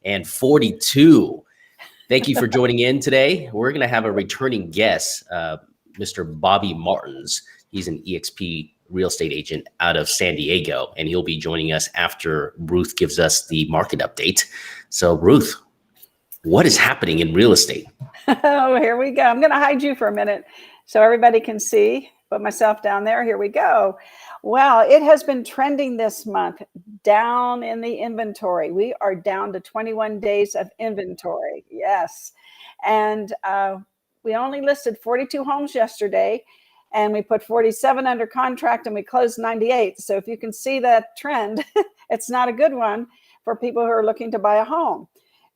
442. Thank you for joining in today. We're going to have a returning guest, Mr. Bobby Martins. He's an EXP real estate agent out of San Diego, and he'll be joining us after Ruth gives us the market update. So Ruth, what is happening in real estate? Oh, here we go. I'm going to hide you for a minute so everybody can see. Put myself down there. Here we go. Well, it has been trending this month down in the inventory. We are down to 21 days of inventory. Yes. And we only listed 42 homes yesterday, and we put 47 under contract, and we closed 98. So if you can see that trend, it's not a good one for people who are looking to buy a home.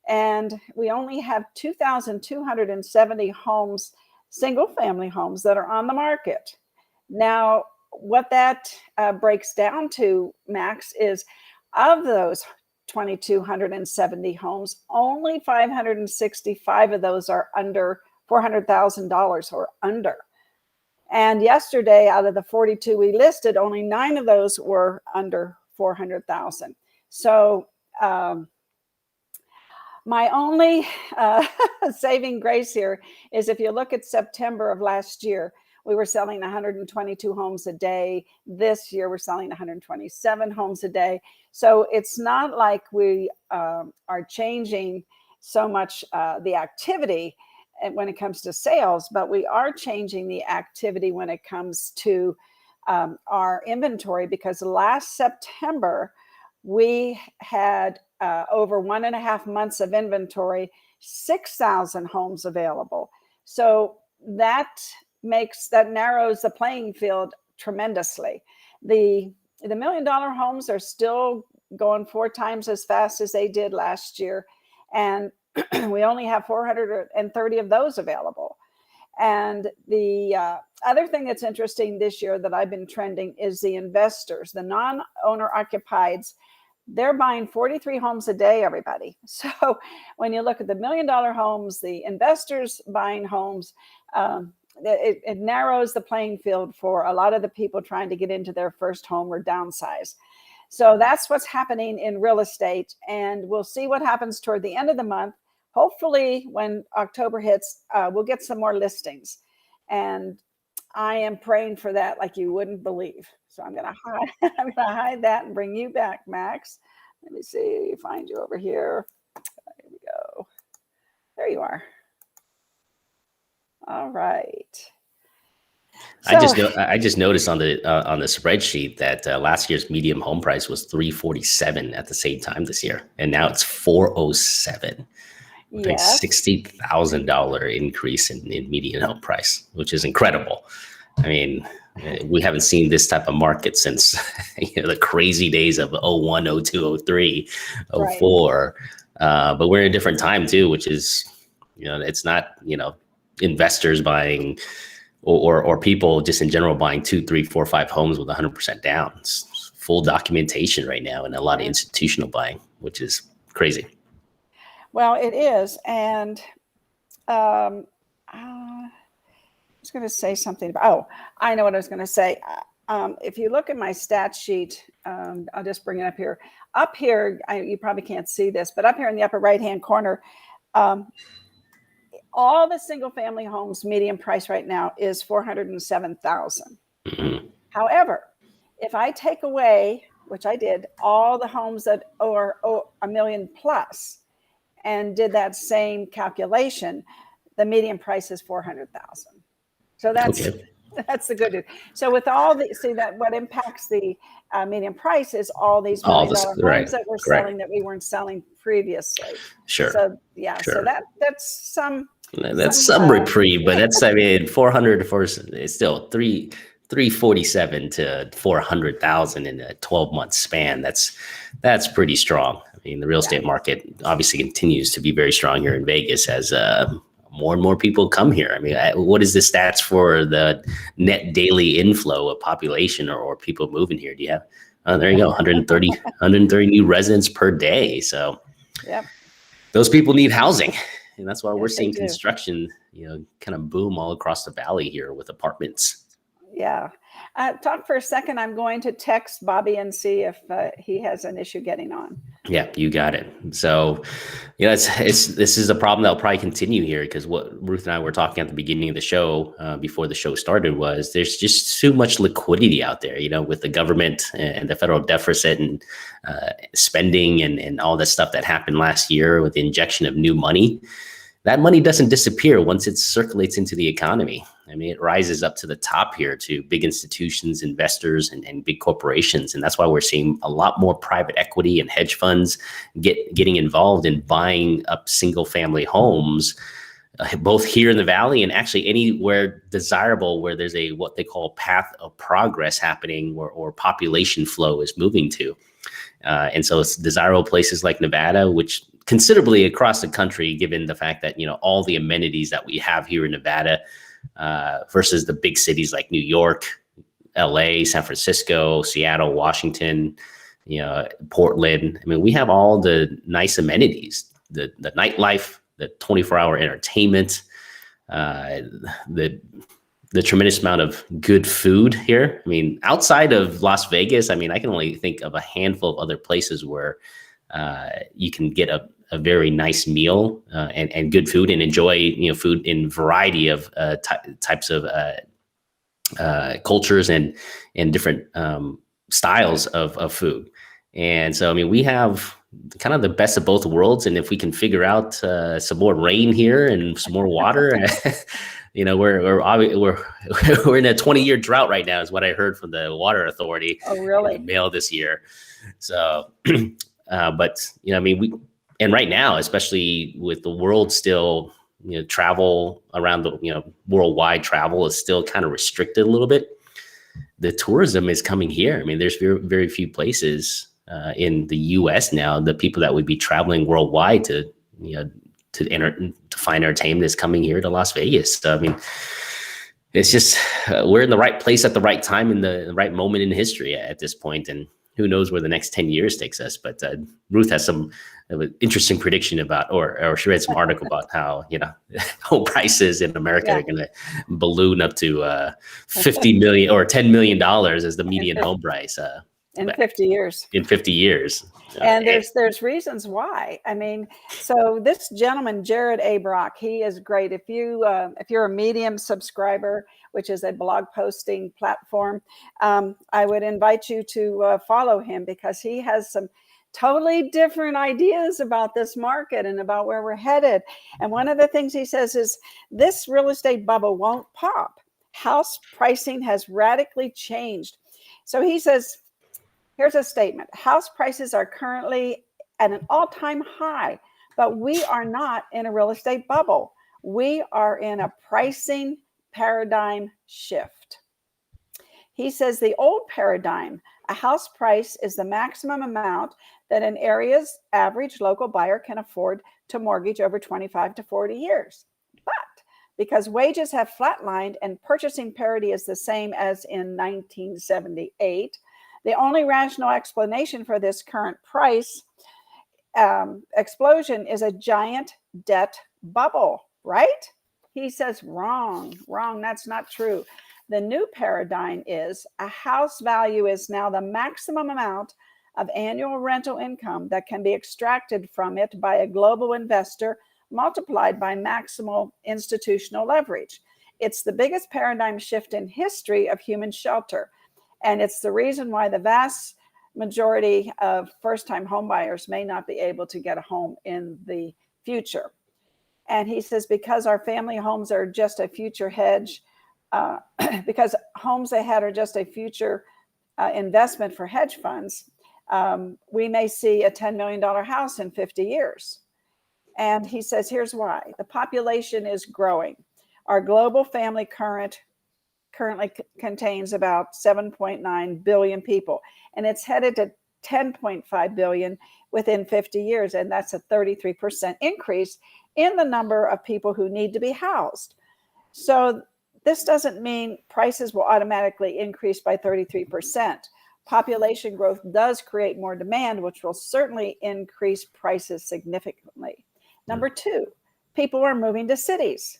And we only have 2,270 homes, single family homes, that are on the market. Now, what that breaks down to, Max, is of those 2,270 homes, only 565 of those are under $400,000 or under. And yesterday, out of the 42 we listed, only 9 of those were under 400,000. So my only saving grace here is if you look at September of last year, we were selling 122 homes a day. This year, we're selling 127 homes a day. So it's not like we are changing so much the activity when it comes to sales, but we are changing the activity when it comes to our inventory, because last September, we had over 1.5 months of inventory, 6,000 homes available. So that narrows the playing field tremendously. The $1 million homes are still going 4 times as fast as they did last year. And we only have 430 of those available. And the other thing that's interesting this year that I've been trending is the investors, the non-owner occupieds. They're buying 43 homes a day, everybody. So when you look at the $1 million homes, the investors buying homes, it narrows the playing field for a lot of the people trying to get into their first home or downsize. So that's what's happening in real estate. And we'll see what happens toward the end of the month. Hopefully, when October hits, we'll get some more listings. And I am praying for that like you wouldn't believe. So I'm gonna hide that and bring you back, Max. Let me see, find you over here. There we go. There you are. All right. So, I just noticed on the spreadsheet that last year's median home price was $347 at the same time this year, and now it's $407. Yes. $60,000 increase in median home price, which is incredible. I mean, we haven't seen this type of market since the crazy days of 01, 02, 03, 04. Right. But we're in a different time too, which is, it's not, investors buying or people just in general buying 2, 3, 4, 5 homes with 100% down. It's full documentation right now, and a lot of institutional buying, which is crazy. Well, it is. And I was going to say something about, I know what I was going to say. If you look at my stat sheet, I'll just bring it up here. Up here, you probably can't see this, but up here in the upper right-hand corner, all the single-family homes median price right now is $407,000. Mm-hmm. However, if I take away, which I did, all the homes that are $1 million plus, and did that same calculation, the median price is $400,000. So that's the good news. So with all the, see that what impacts the median price is all these $1 million homes that we're selling that we weren't selling previously. Sure. So so that's some reprieve, but that's 400 for it's still 347 to 400,000 in a 12-month span. That's pretty strong. I mean, the real estate market obviously continues to be very strong here in Vegas as more and more people come here. I mean, what is the stats for the net daily inflow of population or people moving here? Do you have? Oh, there you go, 130 new residents per day. So those people need housing. And that's why we're seeing construction, kind of boom all across the valley here with apartments. Yeah. Talk for a second. I'm going to text Bobby and see if he has an issue getting on. Yeah, you got it. So, this is a problem that'll probably continue here because what Ruth and I were talking at the beginning of the show, before the show started, was there's just too much liquidity out there, with the government and the federal deficit and spending and all the stuff that happened last year with the injection of new money. That money doesn't disappear once it circulates into the economy. I mean, it rises up to the top here to big institutions, investors, and big corporations. And that's why we're seeing a lot more private equity and hedge funds getting involved in buying up single family homes, both here in the Valley and actually anywhere desirable where there's a what they call path of progress happening or population flow is moving to. And so it's desirable places like Nevada, which considerably across the country, given the fact that, all the amenities that we have here in Nevada versus the big cities like New York, LA, San Francisco, Seattle, Washington, Portland. I mean, we have all the nice amenities, the nightlife, the 24-hour entertainment, the tremendous amount of good food here. I mean, outside of Las Vegas, I mean, I can only think of a handful of other places where you can get a very nice meal and good food and enjoy, food in variety of types of cultures and different styles of food. And so, I mean, we have kind of the best of both worlds. And if we can figure out some more rain here and some more water, we're in a 20-year drought right now, is what I heard from the Water Authority. Oh, really? In the mail this year. So, but I mean, and right now, especially with the world still, travel around the, worldwide travel is still kind of restricted a little bit. The tourism is coming here. I mean, there's very, very few places in the U.S. now. The people that would be traveling worldwide to find entertainment is coming here to Las Vegas. So, I mean, it's just we're in the right place at the right time in the right moment in history at this point, and who knows where the next 10 years takes us. But Ruth has some interesting prediction about, or she read some article about how, home prices in America are going to balloon up to 50 million or $10 million as the median home price. In 50 years. In 50 years. And there's reasons why. I mean, so this gentleman, Jared A. Brock, he is great. If you're a Medium subscriber, which is a blog posting platform, I would invite you to follow him because he has some totally different ideas about this market and about where we're headed. And one of the things he says is this real estate bubble won't pop. House pricing has radically changed. So he says, here's a statement. House prices are currently at an all-time high, but we are not in a real estate bubble. We are in a pricing paradigm shift. He says the old paradigm, a house price is the maximum amount that an area's average local buyer can afford to mortgage over 25 to 40 years. But because wages have flatlined and purchasing parity is the same as in 1978, the only rational explanation for this current price explosion is a giant debt bubble, right? He says, wrong, that's not true. The new paradigm is a house value is now the maximum amount of annual rental income that can be extracted from it by a global investor multiplied by maximal institutional leverage. It's the biggest paradigm shift in history of human shelter. And it's the reason why the vast majority of first-time homebuyers may not be able to get a home in the future. And he says, because our family homes are just a future hedge, because homes ahead are just a future investment for hedge funds, we may see a $10 million house in 50 years. And he says, here's why. The population is growing. Our global family currently contains about 7.9 billion people, and it's headed to 10.5 billion within 50 years. And that's a 33% increase in the number of people who need to be housed. So this doesn't mean prices will automatically increase by 33%. Population growth does create more demand, which will certainly increase prices significantly. Number two, people are moving to cities.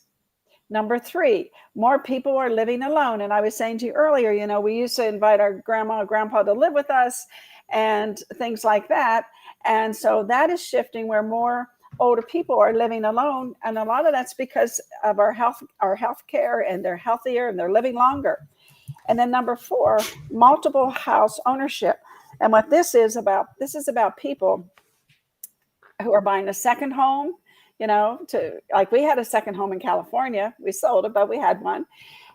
Number three, more people are living alone. And I was saying to you earlier, we used to invite our grandma and grandpa to live with us. and things like that. And so that is shifting where more older people are living alone. And a lot of that's because of our health care, and they're healthier and they're living longer. And then number 4, multiple house ownership. And what this is about people who are buying a second home, like we had a second home in California. We sold it, but we had one.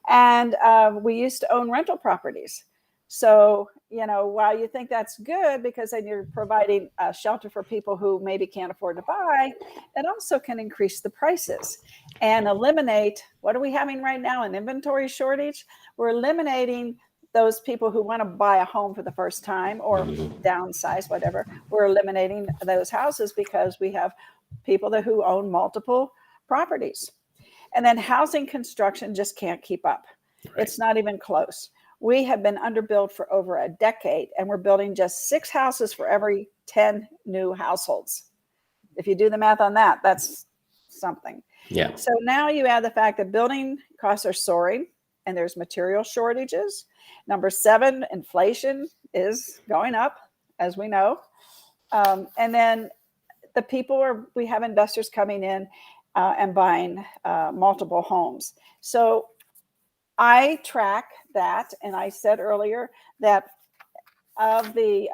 And we used to own rental properties. So, while you think that's good because then you're providing a shelter for people who maybe can't afford to buy, it also can increase the prices and eliminate, what are we having right now, an inventory shortage? We're eliminating those people who want to buy a home for the first time or downsize, whatever. We're eliminating those houses because we have people who own multiple properties. And then housing construction just can't keep up. Right. It's not even close. We have been underbuilt for over a decade, and we're building just 6 houses for every 10 new households. If you do the math on that, that's something. Yeah. So now you add the fact that building costs are soaring and there's material shortages. Number 7, inflation is going up, as we know. And then we have investors coming in and buying multiple homes. So I track that, and I said earlier that of the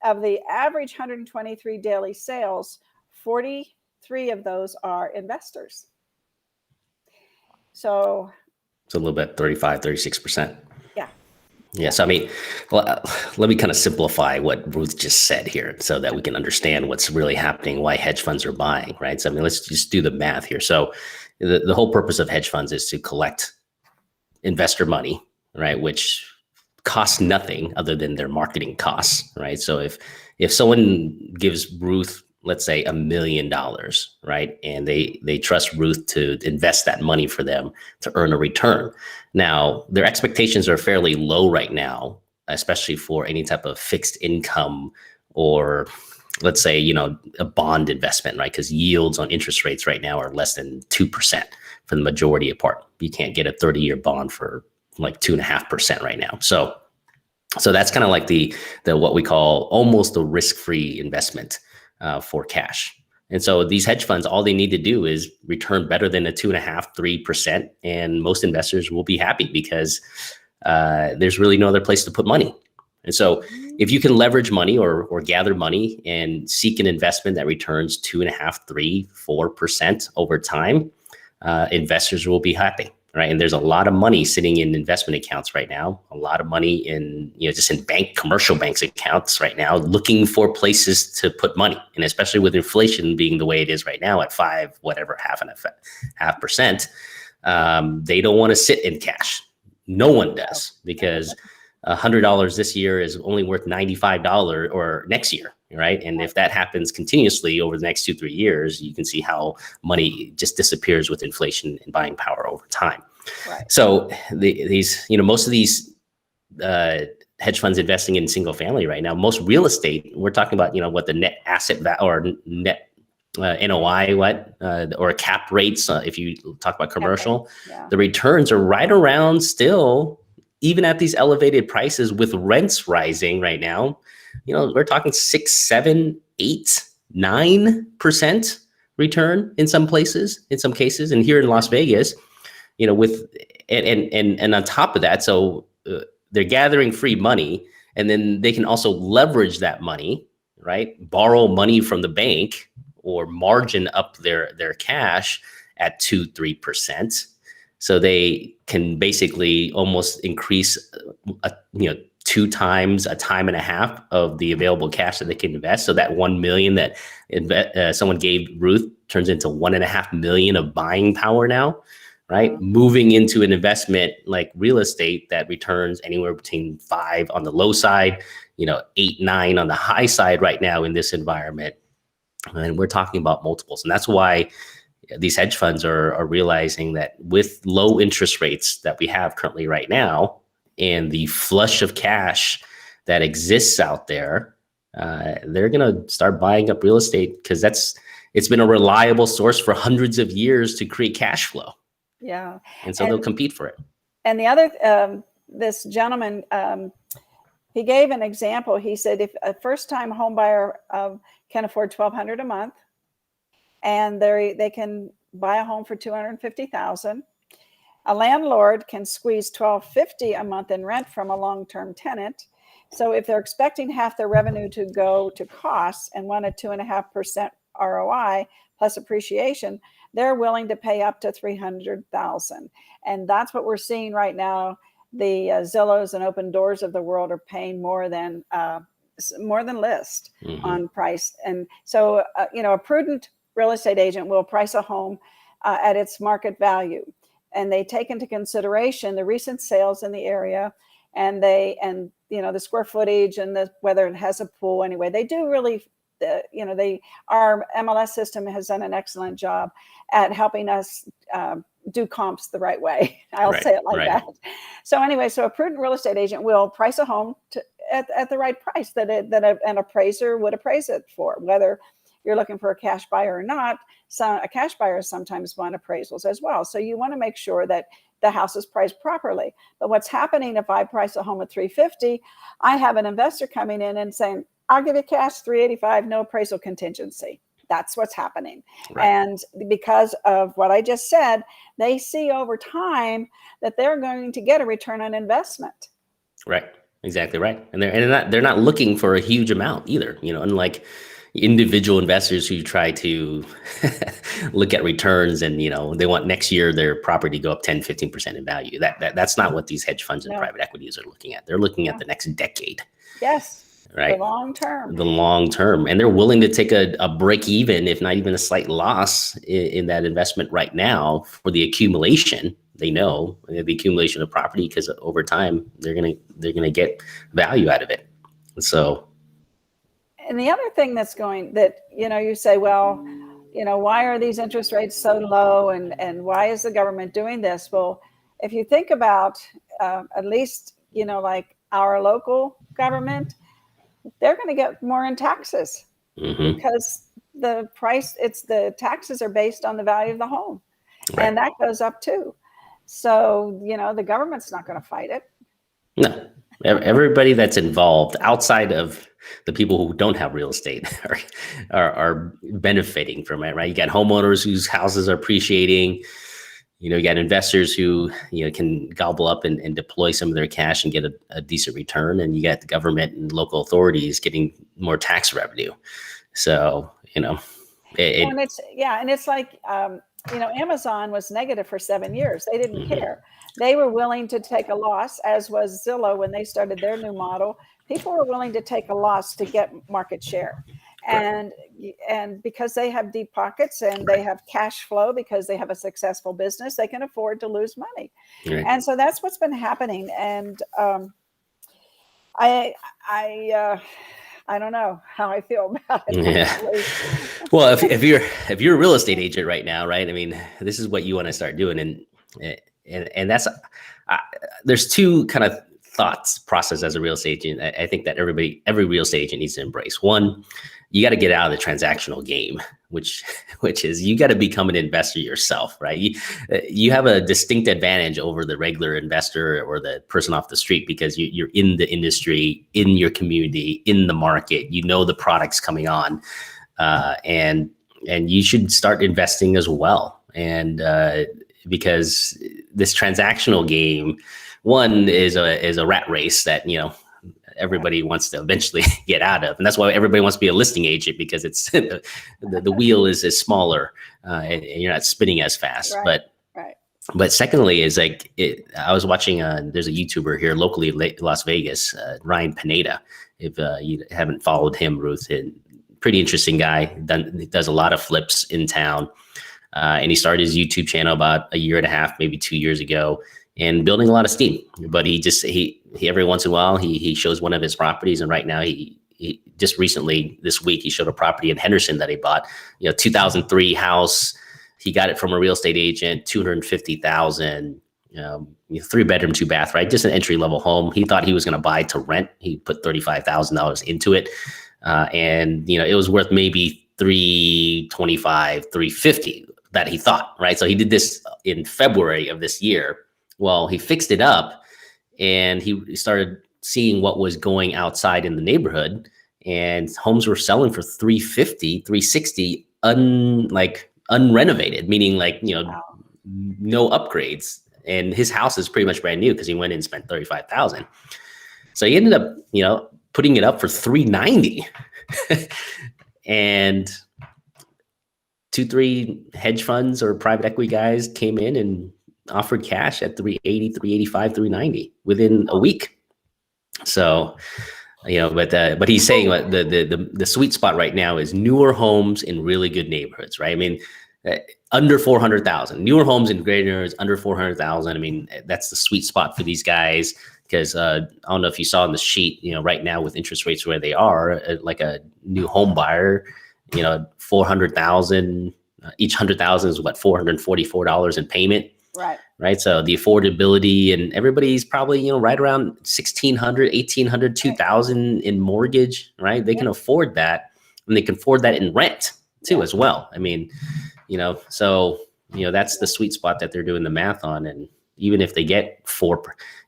average 123 daily sales, 43 of those are investors. So it's a little bit, 35, 36%. Yeah. Yes. I mean, let me kind of simplify what Ruth just said here so that we can understand what's really happening, why hedge funds are buying, right? So, I mean, let's just do the math here. So the whole purpose of hedge funds is to collect investor money, right? Which costs nothing other than their marketing costs, right? So if someone gives Ruth, let's say $1 million, right? And they trust Ruth to invest that money for them to earn a return. Now, their expectations are fairly low right now, especially for any type of fixed income or let's say, a bond investment, right? Because yields on interest rates right now are less than 2% for the majority of part. You can't get a 30-year bond for like 2.5% right now. So that's kind of like the what we call almost a risk-free investment for cash. And so these hedge funds, all they need to do is return better than a 2.5-3%, and most investors will be happy because there's really no other place to put money. And so if you can leverage money or gather money and seek an investment that returns 2.5, 3, 4% over time, investors will be happy, right? And there's a lot of money sitting in investment accounts right now, a lot of money in, just in commercial banks accounts right now, looking for places to put money. And especially with inflation being the way it is right now at 5%, they don't want to sit in cash. No one does, because $100 this year is only worth $95 or next year, right? And if that happens continuously over the next 2-3 years, you can see how money just disappears with inflation and buying power over time. Right. So these, most of these hedge funds investing in single family right now, most real estate, we're talking about, what the net asset value or net NOI, or cap rates. If you talk about commercial, the returns are right around still, even at these elevated prices with rents rising right now, we're talking 6, 7, 8, 9% return in some cases. And here in Las Vegas, with, and on top of that, so they're gathering free money, and then they can also leverage that money, right? Borrow money from the bank or margin up their cash at 2-3%. So they can basically almost increase, 2 times, a time and a half of the available cash that they can invest. So that $1 million that someone gave Ruth turns into $1.5 million of buying power now, right? Moving into an investment like real estate that returns anywhere between 5 on the low side, 8, 9 on the high side right now in this environment. And we're talking about multiples. And that's why these hedge funds are realizing that with low interest rates that we have currently right now and the flush of cash that exists out there, they're going to start buying up real estate because it's been a reliable source for hundreds of years to create cash flow. Yeah. And so they'll compete for it. And the other, this gentleman he gave an example. He said if a first-time home buyer can afford $1,200 a month, and they can buy a home for $250,000, a landlord can squeeze $1,250 a month in rent from a long-term tenant. So if they're expecting half their revenue to go to costs and want a 2.5% ROI plus appreciation, they're willing to pay up to $300,000. And that's what we're seeing right now. The Zillows and Open Doors of the world are paying more than list on price. And so, a prudent real estate agent will price a home at its market value. And they take into consideration the recent sales in the area, and the square footage and whether it has a pool. Anyway, they do really, our MLS system has done an excellent job at helping us do comps the right way. I'll say it like that. So anyway, so a prudent real estate agent will price a home at the right price that an appraiser would appraise it for, whether you're looking for a cash buyer or not. So a cash buyer sometimes want appraisals as well. So you want to make sure that the house is priced properly. But what's happening if I price a home at $350,000, I have an investor coming in and saying, I'll give you cash $385,000, no appraisal contingency. That's what's happening. Right. And because of what I just said, they see over time that they're going to get a return on investment. Right. Exactly right. And they're not looking for a huge amount either, unlike individual investors who try to look at returns and, they want next year their property to go up 10-15% in value. That's not what these hedge funds and private equities are looking at. They're looking at the next decade. Yes. Right. The long term. And they're willing to take a break even, if not even a slight loss in that investment right now for the accumulation. They know the accumulation of property, because over time they're gonna get value out of it. So, and the other thing you say, well, why are these interest rates so low, and why is the government doing this? Well, if you think about at least like our local government, they're going to get more in taxes because the taxes are based on the value of the home, and that goes up too. So, the government's not going to fight it. No, everybody that's involved outside of the people who don't have real estate are benefiting from it, right? You got homeowners whose houses are appreciating. You got investors who, can gobble up and deploy some of their cash and get a decent return. And you got the government and local authorities getting more tax revenue. So, and it's like, Amazon was negative for 7 years. They didn't care. They were willing to take a loss, as was Zillow when they started their new model. People were willing to take a loss to get market share. And because they have deep pockets and they have cash flow because they have a successful business, they can afford to lose money. Right. And so that's what's been happening. And I don't know how I feel about it. Yeah. Well, if you're a real estate agent right now, right? I mean, this is what you want to start doing, and that's there's two kind of thoughts process as a real estate agent. I think that every real estate agent needs to embrace. One, you got to get out of the transactional game, which is you got to become an investor yourself, right? You have a distinct advantage over the regular investor or the person off the street because you're in the industry, in your community, in the market. You know the products coming on, and you should start investing as well. And because this transactional game, one is a rat race that everybody wants to eventually get out of. And that's why everybody wants to be a listing agent, because it's the wheel is smaller and you're not spinning as fast. Right. But secondly is I was watching, there's a YouTuber here locally in Las Vegas, Ryan Pineda. If you haven't followed him, Ruth, pretty interesting guy. He does a lot of flips in town. And he started his YouTube channel about a year and a half, maybe 2 years ago, and building a lot of steam. But he every once in a while he shows one of his properties, and right now he just recently this week he showed a property in Henderson that he bought, 2003 house. He got it from a real estate agent, $250,000, 3-bedroom, 2-bath, right? Just an entry level home. He thought he was going to buy to rent. He put $35,000 into it, and it was worth maybe $325,000, $350,000 that he thought, right? So he did this in February of this year. Well, he fixed it up and he started seeing what was going outside in the neighborhood, and homes were selling for 350, 360, unrenovated, meaning like, Wow. no upgrades. And his house is pretty much brand new because he went in and spent 35,000. So he ended up, putting it up for 390. And 2-3 hedge funds or private equity guys came in and offered cash at 380, 385, 390 within a week. So, but he's saying what the sweet spot right now is newer homes in really good neighborhoods, right? I mean, under 400,000, newer homes in greater neighborhoods under 400,000. I mean, that's the sweet spot for these guys. Because I don't know if you saw in the sheet, right now with interest rates where they are, like a new home buyer, 400,000, each 100,000 is what, $444 in payment. Right. So the affordability, and everybody's probably, right around 1,600, 1,800, 2,000 in mortgage, right? They can afford that, and they can afford that in rent too, as well. I mean, so, that's the sweet spot that they're doing the math on. And even if they get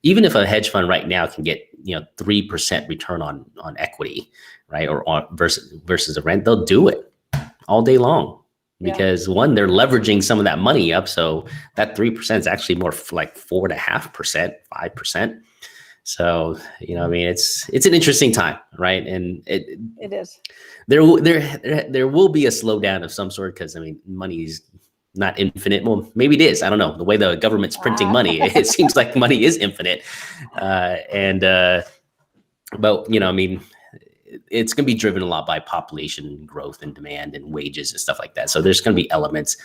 even if a hedge fund right now can get, 3% return on equity, right? Or versus the rent, they'll do it all day long. Because one, they're leveraging some of that money up. So that 3% is actually more like 4.5%, 5%. So, I mean, it's an interesting time, right? And it is. There will be a slowdown of some sort, because I mean, money's not infinite. Well, maybe it is. I don't know. The way the government's printing money, it seems like money is infinite. But I mean, it's going to be driven a lot by population growth and demand and wages and stuff like that. So there's going to be elements,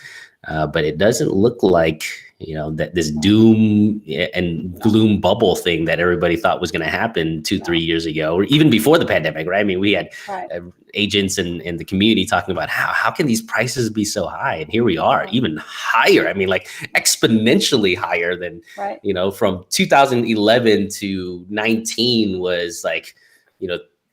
but it doesn't look like, that this doom and gloom bubble thing that everybody thought was going to happen 2-3 years ago, or even before the pandemic, right? I mean, we had agents in the community talking about how can these prices be so high? And here we are, even higher. I mean, like exponentially higher than, from 2011 to 19 was like,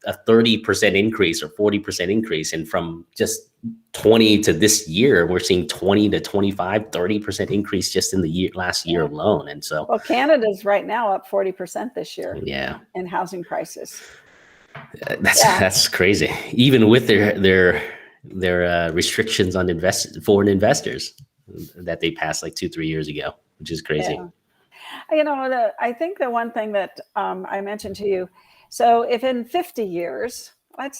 a 30% increase or 40% increase. And from just 20 to this year, we're seeing 20 to 25, 30% increase just in the last year alone. And so, well, Canada's right now up 40% this year. Yeah. In housing prices. That's crazy. Even with their restrictions on foreign investors that they passed like 2-3 years ago, which is crazy. I think the one thing that I mentioned to you, so if in 50 years, I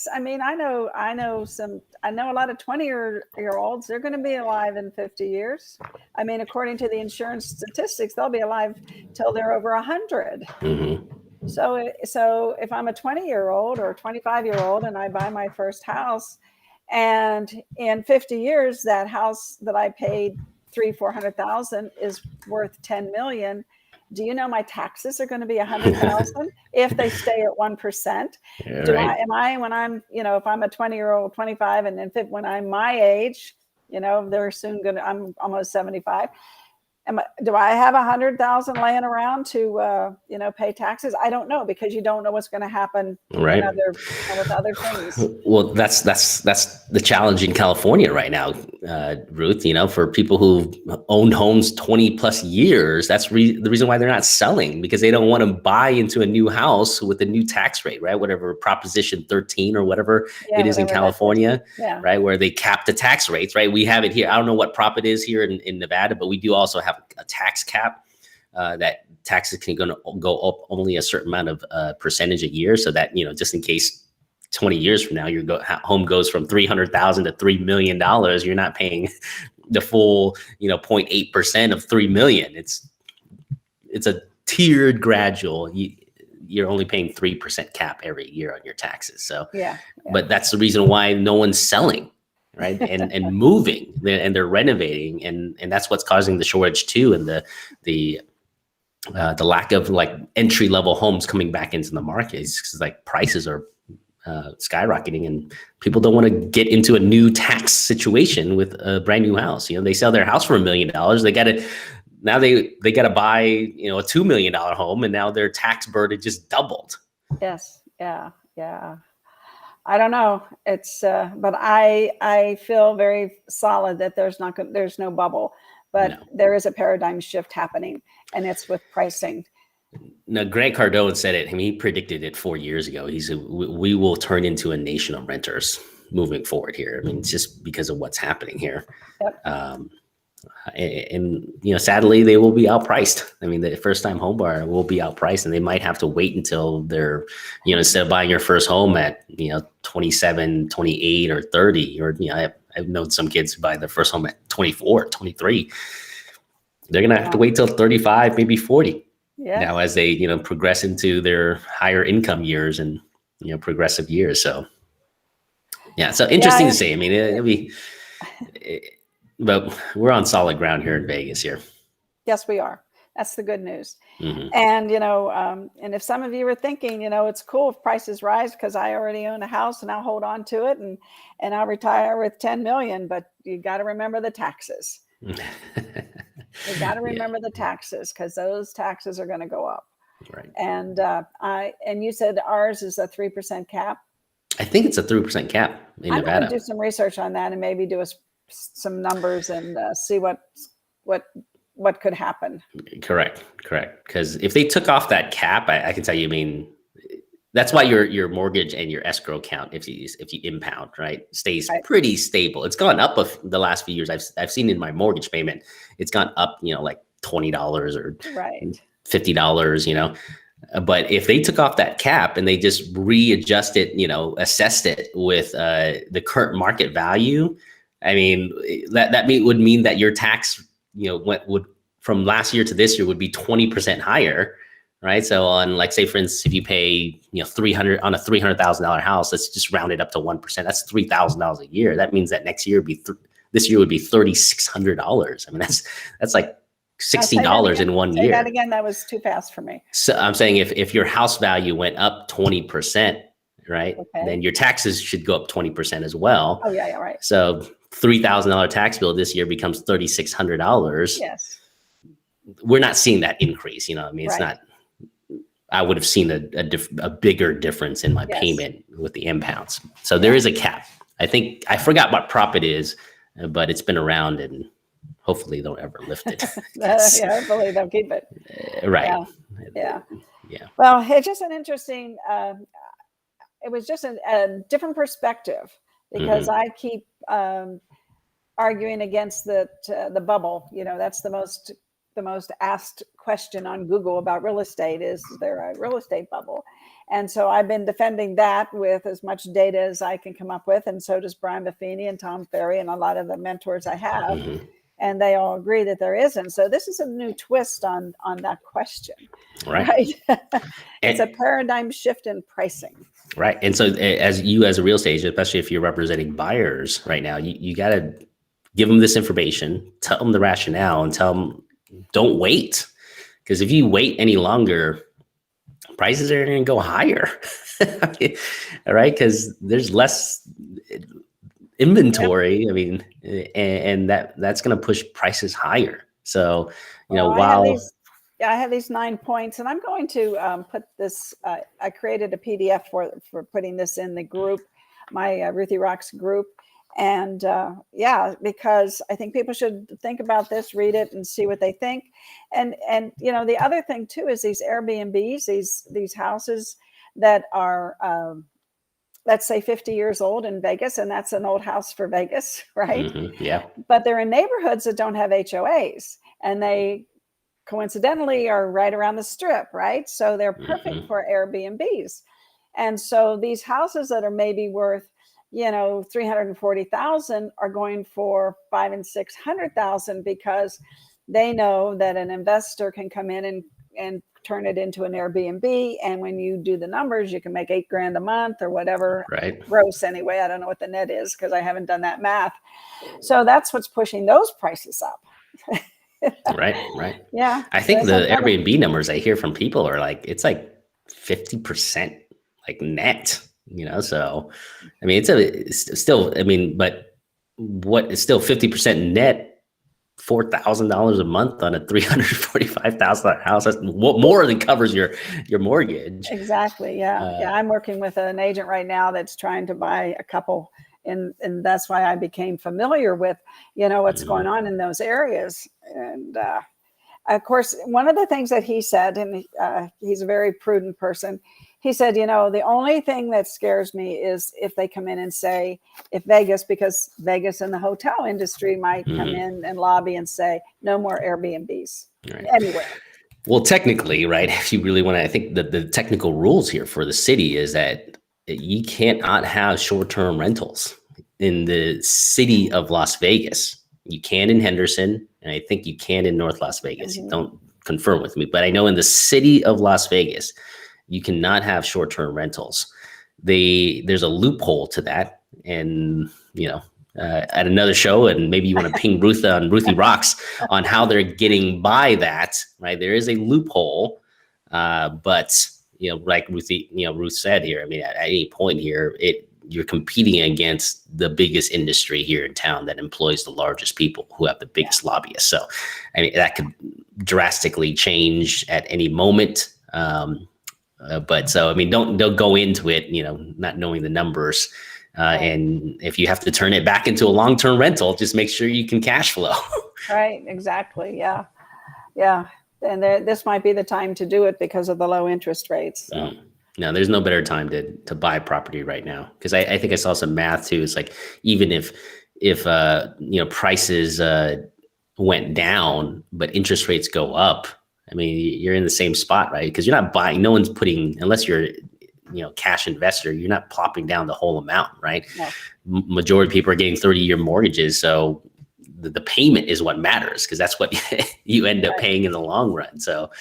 know a lot of 20-year-olds, they're going to be alive in 50 years. I mean, according to the insurance statistics, they'll be alive till they're over 100. Mm-hmm. So if I'm a 20-year-old or 25-year-old and I buy my first house, and in 50 years, that house that I paid $300,000-400,000 is worth $10 million. Do you know my taxes are going to be $100,000 if they stay at 1%? When I'm, if I'm a 20-year-old, 25, and then when I'm my age, they're soon I'm almost 75. Do I have $100,000 laying around to, pay taxes? I don't know, because you don't know what's going to happen with other things. Well, that's the challenge in California right now, Ruth. For people who've owned homes 20 plus years, that's the reason why they're not selling, because they don't want to buy into a new house with a new tax rate, right? Whatever Proposition 13 or whatever it is in California, right? Where they cap the tax rates, right? We have it here. I don't know what prop it is here in Nevada, but we do also have a tax cap that taxes can go up only a certain amount of percentage a year, so that just in case 20 years from now your home goes from $300,000 to $3 million, you're not paying the full 0.8% of $3 million. It's a tiered gradual. You're only paying 3% cap every year on your taxes. So but that's the reason why no one's selling. Right. And moving, and they're renovating, and that's what's causing the shortage too. And the lack of like entry level homes coming back into the market is because like prices are skyrocketing, and people don't want to get into a new tax situation with a brand new house. They sell their house for $1 million. They got to buy, a $2 million home, and now their tax burden just doubled. Yes. Yeah. Yeah. I don't know. It's, but I feel very solid that there's no bubble, but there is a paradigm shift happening, and it's with pricing. No, Grant Cardone said it. I mean, he predicted it 4 years ago. He said, we will turn into a nation of renters moving forward here. I mean, it's just because of what's happening here. Yep. And sadly, they will be outpriced. I mean, the first time home buyer will be outpriced, and they might have to wait until they're, instead of buying your first home at, 27, 28 or 30, or, I've known some kids who buy their first home at 24, 23. They're going to have to wait till 35, maybe 40. Yeah. Now, as they, progress into their higher income years and, progressive years. So, yeah, so interesting to see. I mean, it'll be, but we're on solid ground here in Vegas here. Yes, we are. That's the good news. Mm-hmm. And, and if some of you are thinking, it's cool if prices rise because I already own a house and I'll hold on to it and I'll retire with 10 million, but you got to remember the taxes. You got to remember the taxes because those taxes are going to go up. Right. And you said ours is a 3% cap. I think it's a 3% cap in Nevada. I'm going to do some research on that and maybe do some numbers and see what could happen. Correct. Because if they took off that cap, I can tell you, I mean, that's why your mortgage and your escrow account, if you impound, right, stays pretty stable. It's gone up the last few years. I've seen in my mortgage payment, it's gone up, like $20 or $50, But if they took off that cap and they just readjusted, assessed it with the current market value, I mean, that would mean that your tax, would from last year to this year would be 20% higher, right? So on, like, say for instance, if you pay, $300 on a $300,000 house, let's just round it up to 1%. That's $3,000 a year. That means that next year would be this year would be $3,600. I mean, that's like $60 in 1 year. Say that again. That was too fast for me. So I'm saying if your house value went up 20%, right, then your taxes should go up 20% as well. Oh yeah, right. So $3,000 tax bill this year becomes $3,600. Yes. We're not seeing that increase. I mean, it's not. I would have seen a bigger difference in my payment with the impounds. So there is a cap. I think I forgot what prop it is, but it's been around and hopefully they'll ever lift it. Hopefully they'll keep it. Right. Yeah. Well, it's just an interesting, it was just a different perspective because I keep arguing against the bubble. That's the most asked question on Google about real estate is there a real estate bubble? And so I've been defending that with as much data as I can come up with. And so does Brian Buffini and Tom Ferry and a lot of the mentors I have. And they all agree that there isn't. So this is a new twist on that question. Right? It's a paradigm shift in pricing. Right. And so as a real estate agent, especially if you're representing buyers right now, you got to give them this information, tell them the rationale, and tell them don't wait. Because if you wait any longer, prices are going to go higher. All right. Because there's less inventory. I mean, and that's going to push prices higher. So, I have these 9 points, and I'm going to put this. I created a PDF for putting this in the group, my Ruthie Rocks group. And because I think people should think about this, read it, and see what they think. And the other thing too is these Airbnbs, these houses that are let's say 50 years old in Vegas, and that's an old house for Vegas, right? Yeah. But they're in neighborhoods that don't have HOAs, and they coincidentally are right around the strip, right? So they're perfect for Airbnbs. And so these houses that are maybe worth, $340,000 are going for $500,000 and $600,000 because they know that an investor can come in and turn it into an Airbnb. And when you do the numbers, you can make $8,000 a month or whatever. Right. Gross anyway. I don't know what the net is because I haven't done that math. So that's what's pushing those prices up. Right. Yeah. I think the Airbnb numbers I hear from people are like, it's like 50% like net, so, I mean, it's still, I mean, but what is still 50% net, $4,000 a month on a $345,000 house. That's more than covers your mortgage. Exactly. Yeah. I'm working with an agent right now that's trying to buy a couple. And that's why I became familiar with, what's going on in those areas. And of course, one of the things that he said, and he's a very prudent person, he said, the only thing that scares me is if they come in and say, because Vegas and the hotel industry might come in and lobby and say, no more Airbnbs anywhere. Well, technically, right, if you really want to, I think the technical rules here for the city is that you cannot have short-term rentals in the city of Las Vegas. You can in Henderson, and I think you can in North Las Vegas. Don't confirm with me, but I know in the city of Las Vegas, you cannot have short-term rentals. There's a loophole to that, and at another show, and maybe you want to ping Ruth on Ruthie Rocks on how they're getting by that. Right, there is a loophole, but like Ruth said here. I mean, at any point here, you're competing against the biggest industry here in town that employs the largest people who have the biggest lobbyists. So, I mean, that could drastically change at any moment. But so, I mean, don't go into it, not knowing the numbers. And if you have to turn it back into a long-term rental, just make sure you can cash flow. Right. Exactly. Yeah. Yeah. And this might be the time to do it because of the low interest rates. So. No, there's no better time to buy property right now. Because I think I saw some math too. It's like, even if prices went down, but interest rates go up, I mean, you're in the same spot, right? Because you're not buying, no one's putting, unless you're, cash investor, you're not plopping down the whole amount, right? No. Majority of people are getting 30-year mortgages. So the payment is what matters, because that's what you end up paying in the long run. So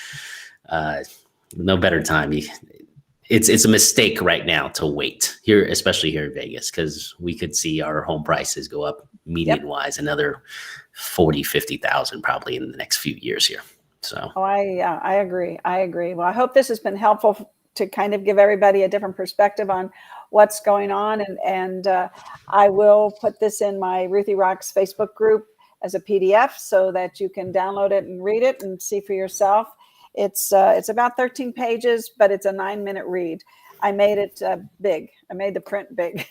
no better time. It's a mistake right now to wait here, especially here in Vegas, because we could see our home prices go up median wise another 40, 50,000 probably in the next few years here. So, I agree. Well, I hope this has been helpful to kind of give everybody a different perspective on what's going on. And I will put this in my Ruthie Rocks Facebook group as a PDF so that you can download it and read it and see for yourself. It's about 13 pages, but it's a 9-minute read. I made it big. I made the print big.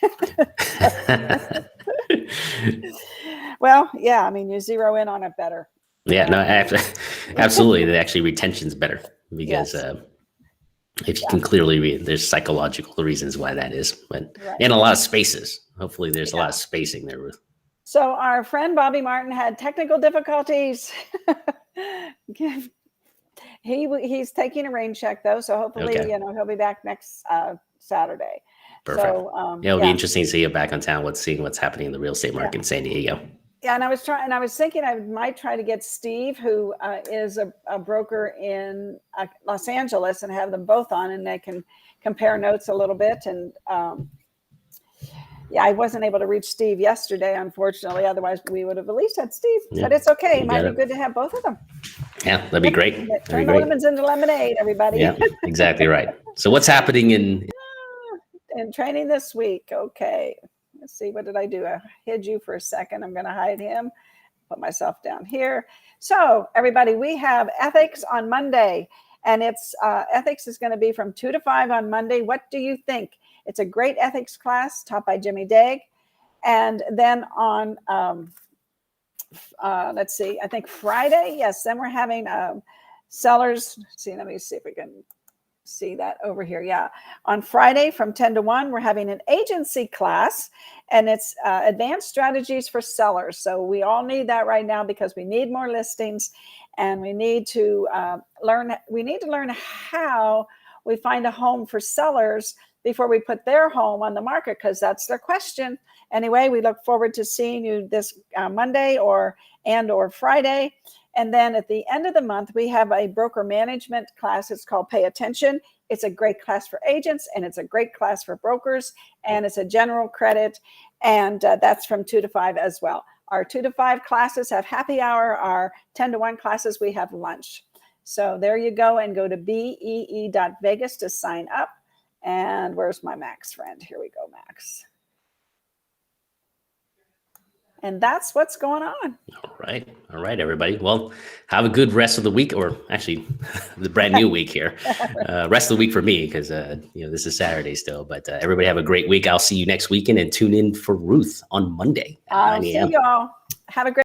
Well, yeah, I mean, you zero in on it better. Yeah, no, absolutely. Actually, retention's better because if you can clearly read, there's psychological reasons why that is, but and a lot of spaces. Hopefully, there's a lot of spacing there, Ruth. So our friend Bobby Martin had technical difficulties. He's taking a rain check though, so hopefully he'll be back next Saturday. Perfect. So it'll be interesting to see you back on town. Seeing what's happening in the real estate market in San Diego. Yeah, and I was thinking I might try to get Steve, who is a broker in Los Angeles, and have them both on, and they can compare notes a little bit. And I wasn't able to reach Steve yesterday, unfortunately. Otherwise, we would have at least had Steve. Yeah, but it's okay. It might be good to have both of them. Yeah, that'd be great. Turn the lemons into lemonade, everybody. Yeah, exactly right. So what's happening in training this week? Okay. Let's see, what did I do? I hid you for a second. I'm going to hide him. Put myself down here. So everybody, we have ethics on Monday, and it's ethics is going to be from 2 to 5 on Monday. What do you think? It's a great ethics class taught by Jimmy Daig. And then on, let's see, I think Friday. Yes. Then we're having sellers. Let me see if we can see that over here. Yeah. On Friday from 10 to 1, we're having an agency class, and it's advanced strategies for sellers. So we all need that right now because we need more listings, and we need to learn how we find a home for sellers before we put their home on the market, because that's their question. Anyway, we look forward to seeing you this Monday or Friday. And then at the end of the month, we have a broker management class. It's called Pay Attention. It's a great class for agents, and it's a great class for brokers, and it's a general credit. And that's from 2 to 5 as well. Our 2 to 5 classes have happy hour. Our 10 to 1 classes, we have lunch. So there you go, and go to bee.vegas to sign up. And where's my Max friend? Here we go, Max. And that's what's going on. All right, everybody. Well, have a good rest of the week, or actually the brand new week here. Rest of the week for me, because this is Saturday still. But everybody have a great week. I'll see you next weekend, and tune in for Ruth on Monday at 9 a.m. See y'all. Have a great